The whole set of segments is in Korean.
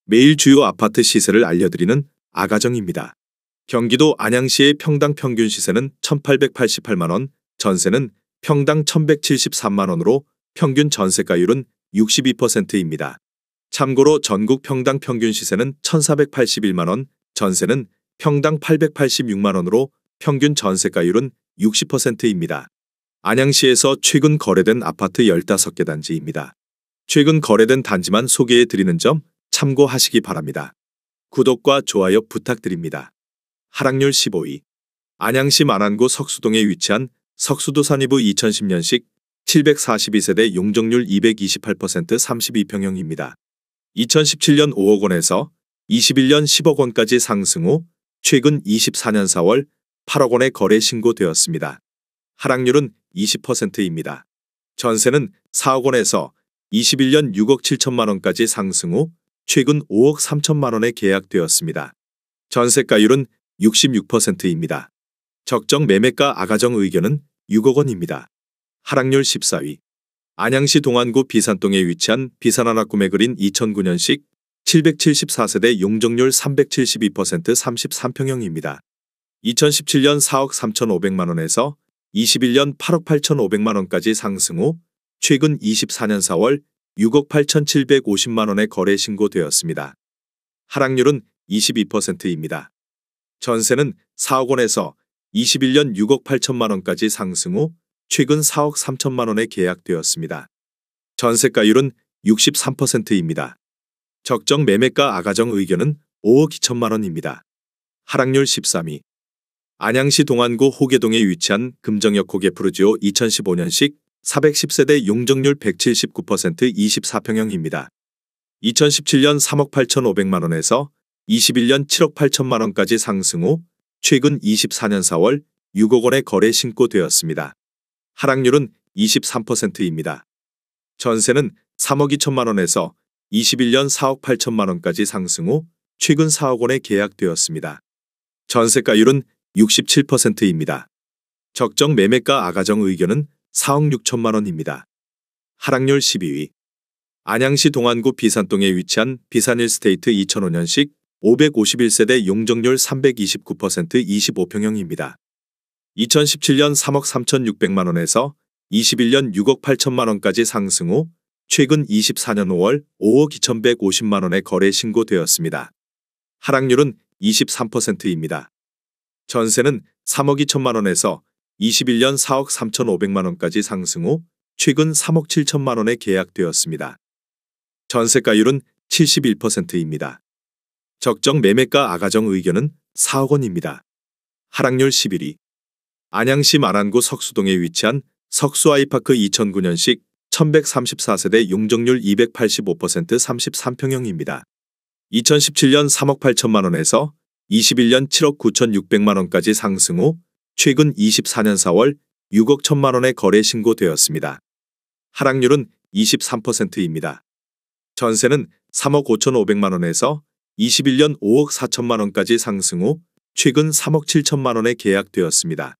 매일 주요 아파트 시세를 알려드리는 아가정입니다. 경기도 안양시의 평당 평균 시세는 1,888만 원, 전세는 평당 1,173만 원으로 평균 전세가율은 62%입니다. 참고로 전국 평당 평균 시세는 1,481만 원, 전세는 평당 886만 원으로 평균 전세가율은 60%입니다. 안양시에서 최근 거래된 아파트 15개 단지입니다. 최근 거래된 단지만 소개해 드리는 점 참고하시기 바랍니다. 구독과 좋아요 부탁드립니다. 하락률 15위. 안양시 만안구 석수동에 위치한 석수도 산이부 2010년식 742세대 용적률 228% 32평형입니다. 2017년 5억 원에서 21년 10억 원까지 상승 후 최근 24년 4월 8억 원에 거래 신고되었습니다. 하락률은 20%입니다. 전세는 4억 원에서 21년 6억 7천만 원까지 상승 후 최근 5억 3천만 원에 계약되었습니다. 전세가율은 66%입니다. 적정 매매가 아가정 의견은 6억 원입니다. 하락률 14위. 안양시 동안구 비산동에 위치한 비산하나 꿈의 그린 2009년식 774세대 용적률 372% 33평형입니다. 2017년 4억 3,500만 원에서 21년 8억 8,500만 원까지 상승 후 최근 24년 4월 6억 8,750만 원에 거래 신고되었습니다. 하락률은 22%입니다. 전세는 4억 원에서 21년 6억 8천만 원까지 상승 후 최근 4억 3천만 원에 계약되었습니다. 전세가율은 63%입니다. 적정 매매가 아가정 의견은 5억 2천만 원입니다. 하락률 13위. 안양시 동안구 호계동에 위치한 금정역 호계푸르지오 2015년식 410세대 용적률 179% 24평형입니다. 2017년 3억 8,500만 원에서 21년 7억 8천만 원까지 상승 후 최근 24년 4월 6억 원에 거래 신고되었습니다. 하락률은 23%입니다. 전세는 3억 2천만 원에서 21년 4억 8천만 원까지 상승 후 최근 4억 원에 계약되었습니다. 전세가율은 67%입니다. 적정 매매가 아가정 의견은 4억 6천만 원입니다. 하락률 12위. 안양시 동안구 비산동에 위치한 비산일스테이트 2005년식 551세대 용적률 329% 25평형입니다. 2017년 3억 3,600만 원에서 21년 6억 8천만 원까지 상승 후 최근 24년 5월 5억 2,150만 원에 거래 신고되었습니다. 하락률은 23%입니다. 전세는 3억 2천만 원에서 21년 4억 3,500만 원까지 상승 후 최근 3억 7천만 원에 계약되었습니다. 전세가율은 71%입니다. 적정 매매가 아가정 의견은 4억 원입니다. 하락률 11위. 안양시 만안구 석수동에 위치한 석수아이파크 2009년식 1134세대 용적률 285% 33평형입니다. 2017년 3억 8천만 원에서 21년 7억 9,600만 원까지 상승 후 최근 24년 4월 6억 1천만 원에 거래 신고되었습니다. 하락률은 23%입니다. 전세는 3억 5,500만 원에서 21년 5억 4천만 원까지 상승 후 최근 3억 7천만 원에 계약되었습니다.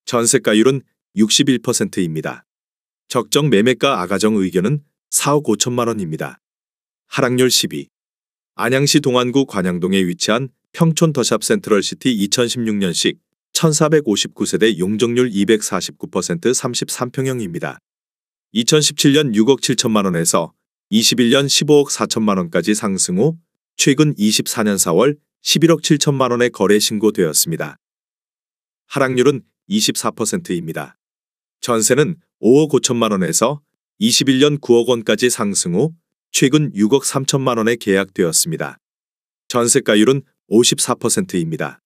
전세가율은 61%입니다. 적정 매매가 아가정 의견은 4억 5천만 원입니다. 하락률 10위. 안양시 동안구 관양동에 위치한 평촌 더샵 센트럴시티 2016년식 1,459세대 용적률 249% 33평형입니다. 2017년 6억 7천만 원에서 21년 15억 4천만 원까지 상승 후 최근 24년 4월 11억 7천만 원에 거래 신고되었습니다. 하락률은 24%입니다. 전세는 5억 5천만 원에서 21년 9억 원까지 상승 후 최근 6억 3천만 원에 계약되었습니다. 전세가율은 54%입니다.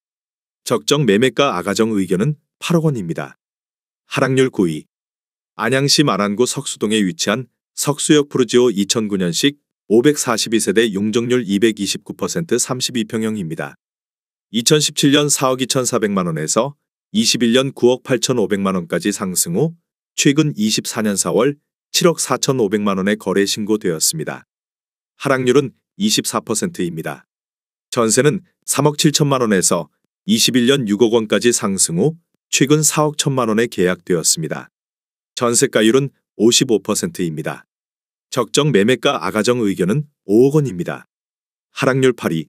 적정 매매가 아가정 의견은 8억 원입니다. 하락률 9위. 안양시 만안구 석수동에 위치한 석수역 푸르지오 2009년식 542세대 용적률 229% 32평형입니다. 2017년 4억 2,400만 원에서 21년 9억 8,500만 원까지 상승 후 최근 24년 4월 7억 4,500만 원에 거래 신고되었습니다. 하락률은 24%입니다. 전세는 3억 7천만 원에서 21년 6억 원까지 상승 후 최근 4억 1천만 원에 계약되었습니다. 전세가율은 55%입니다. 적정 매매가 아가정 의견은 5억 원입니다. 하락률 8위.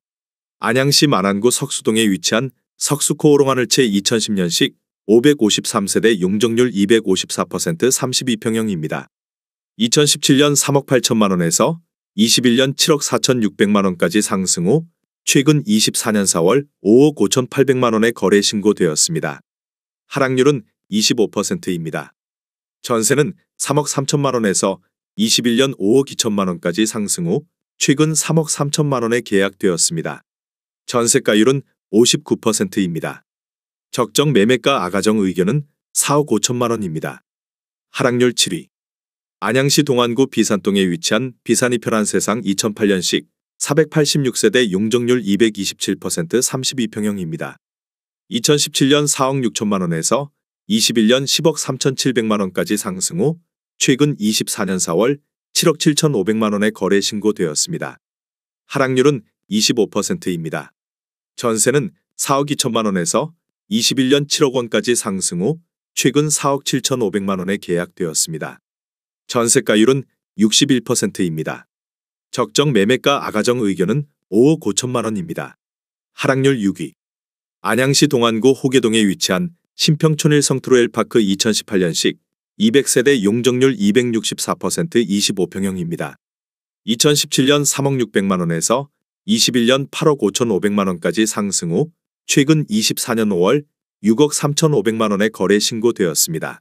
안양시 만안구 석수동에 위치한 석수코오롱하늘채 2010년식 553세대 용적률 254% 32평형입니다. 2017년 3억 8천만 원에서 21년 7억 4,600만 원까지 상승 후 최근 24년 4월 5억 5,800만 원에 거래 신고되었습니다. 하락률은 25%입니다. 전세는 3억 3천만 원에서 21년 5억 2천만 원까지 상승 후 최근 3억 3천만 원에 계약되었습니다. 전세가율은 59%입니다. 적정 매매가 아가정 의견은 4억 5천만 원입니다. 하락률 7위. 안양시 동안구 비산동에 위치한 비산이 편한 세상 2008년식 486세대 용적률 227% 32평형입니다. 2017년 4억 6천만 원에서 21년 10억 3,700만 원까지 상승 후 최근 24년 4월 7억 7,500만 원에 거래 신고되었습니다. 하락률은 25%입니다. 전세는 4억 2천만 원에서 21년 7억 원까지 상승 후 최근 4억 7,500만 원에 계약되었습니다. 전세가율은 61%입니다. 적정 매매가 아가정 의견은 5억 5천만 원입니다. 하락률 6위. 안양시 동안구 호계동에 위치한 신평촌일 성트로엘파크 2018년식 200세대 용적률 264% 25평형입니다. 2017년 3억 600만 원에서 21년 8억 5,500만 원까지 상승 후 최근 24년 5월 6억 3,500만 원에 거래 신고되었습니다.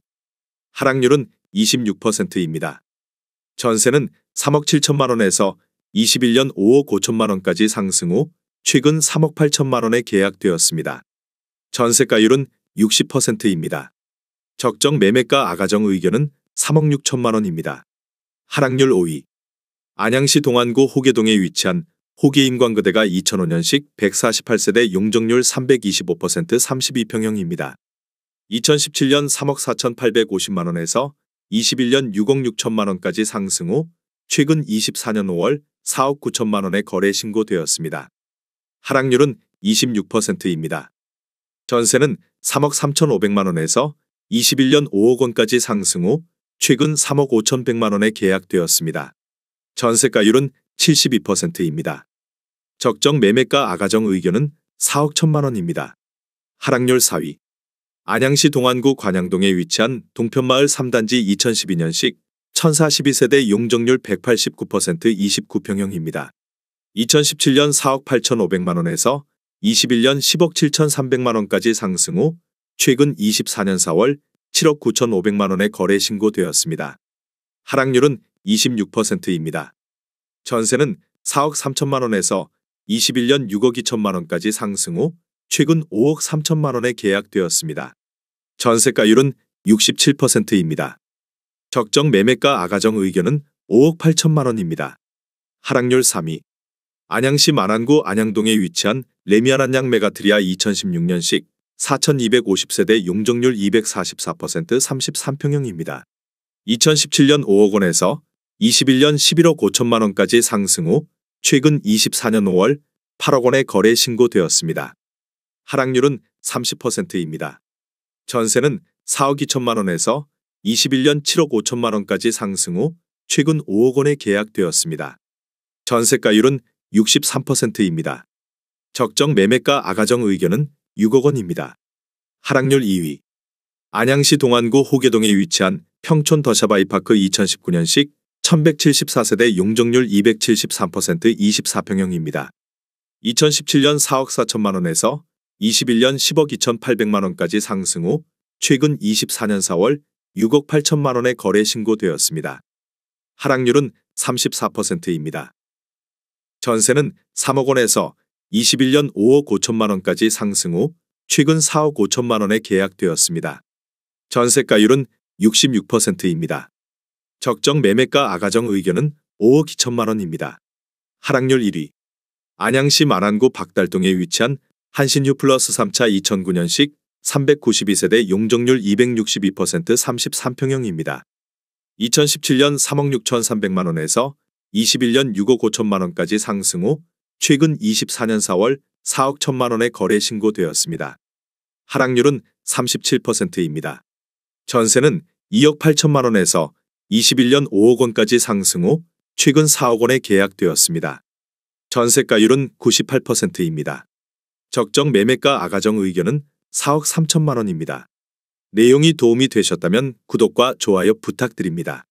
하락률은 26%입니다. 전세는 3억 7천만 원에서 21년 5억 5천만 원까지 상승 후 최근 3억 8천만 원에 계약되었습니다. 전세가율은 60%입니다. 적정 매매가 아가정 의견은 3억 6천만 원입니다. 하락률 5위. 안양시 동안구 호계동에 위치한 호계인광그대가 2005년식 148세대 용적률 325% 32평형입니다. 2017년 3억 4,850만 원에서 21년 6억 6천만 원까지 상승 후 최근 24년 5월 4억 9천만 원에 거래 신고되었습니다. 하락률은 26%입니다. 전세는 3억 3,500만 원에서 21년 5억 원까지 상승 후 최근 3억 5,100만 원에 계약되었습니다. 전세가율은 72%입니다. 적정 매매가 아가정 의견은 4억 1천만 원입니다. 하락률 4위. 안양시 동안구 관양동에 위치한 동편마을 3단지 2012년식 1042세대 용적률 189% 29평형입니다. 2017년 4억 8,500만 원에서 21년 10억 7,300만 원까지 상승 후 최근 24년 4월 7억 9,500만 원에 거래 신고되었습니다. 하락률은 26%입니다. 전세는 4억 3천만 원에서 21년 6억 2천만 원까지 상승 후 최근 5억 3천만 원에 계약되었습니다. 전세가율은 67%입니다. 적정 매매가 아가정 의견은 5억 8천만 원입니다. 하락률 3위. 안양시 만안구 안양동에 위치한 레미안 안양 메가트리아 2016년식 4,250세대 용적률 244% 33평형입니다. 2017년 5억 원에서 21년 11억 5천만 원까지 상승 후 최근 24년 5월 8억 원에 거래 신고되었습니다. 하락률은 30%입니다. 전세는 4억 2천만 원에서 21년 7억 5천만 원까지 상승 후 최근 5억 원에 계약되었습니다. 전세가율은 63%입니다. 적정 매매가 아가정 의견은 6억 원입니다. 하락률 2위. 안양시 동안구 호계동에 위치한 평촌 더샤바이파크 2019년식 1174세대 용적률 273% 24평형입니다. 2017년 4억 4천만 원에서 21년 10억 2,800만 원까지 상승 후 최근 24년 4월 6억 8천만 원에 거래 신고되었습니다. 하락률은 34%입니다. 전세는 3억 원에서 21년 5억 5천만 원까지 상승 후 최근 4억 5천만 원에 계약되었습니다. 전세가율은 66%입니다. 적정 매매가 아가정 의견은 5억 2천만 원입니다. 하락률 1위. 안양시 만안구 박달동에 위치한 한신유 플러스 3차 2009년식 392세대 용적률 262% 33평형입니다. 2017년 3억 6,300만 원에서 21년 6억 5천만 원까지 상승 후 최근 24년 4월 4억 1천만 원에 거래 신고되었습니다. 하락률은 37%입니다. 전세는 2억 8천만 원에서 21년 5억 원까지 상승 후 최근 4억 원에 계약되었습니다. 전세가율은 98%입니다. 적정 매매가 아가정 의견은 4억 3천만 원입니다. 내용이 도움이 되셨다면 구독과 좋아요 부탁드립니다.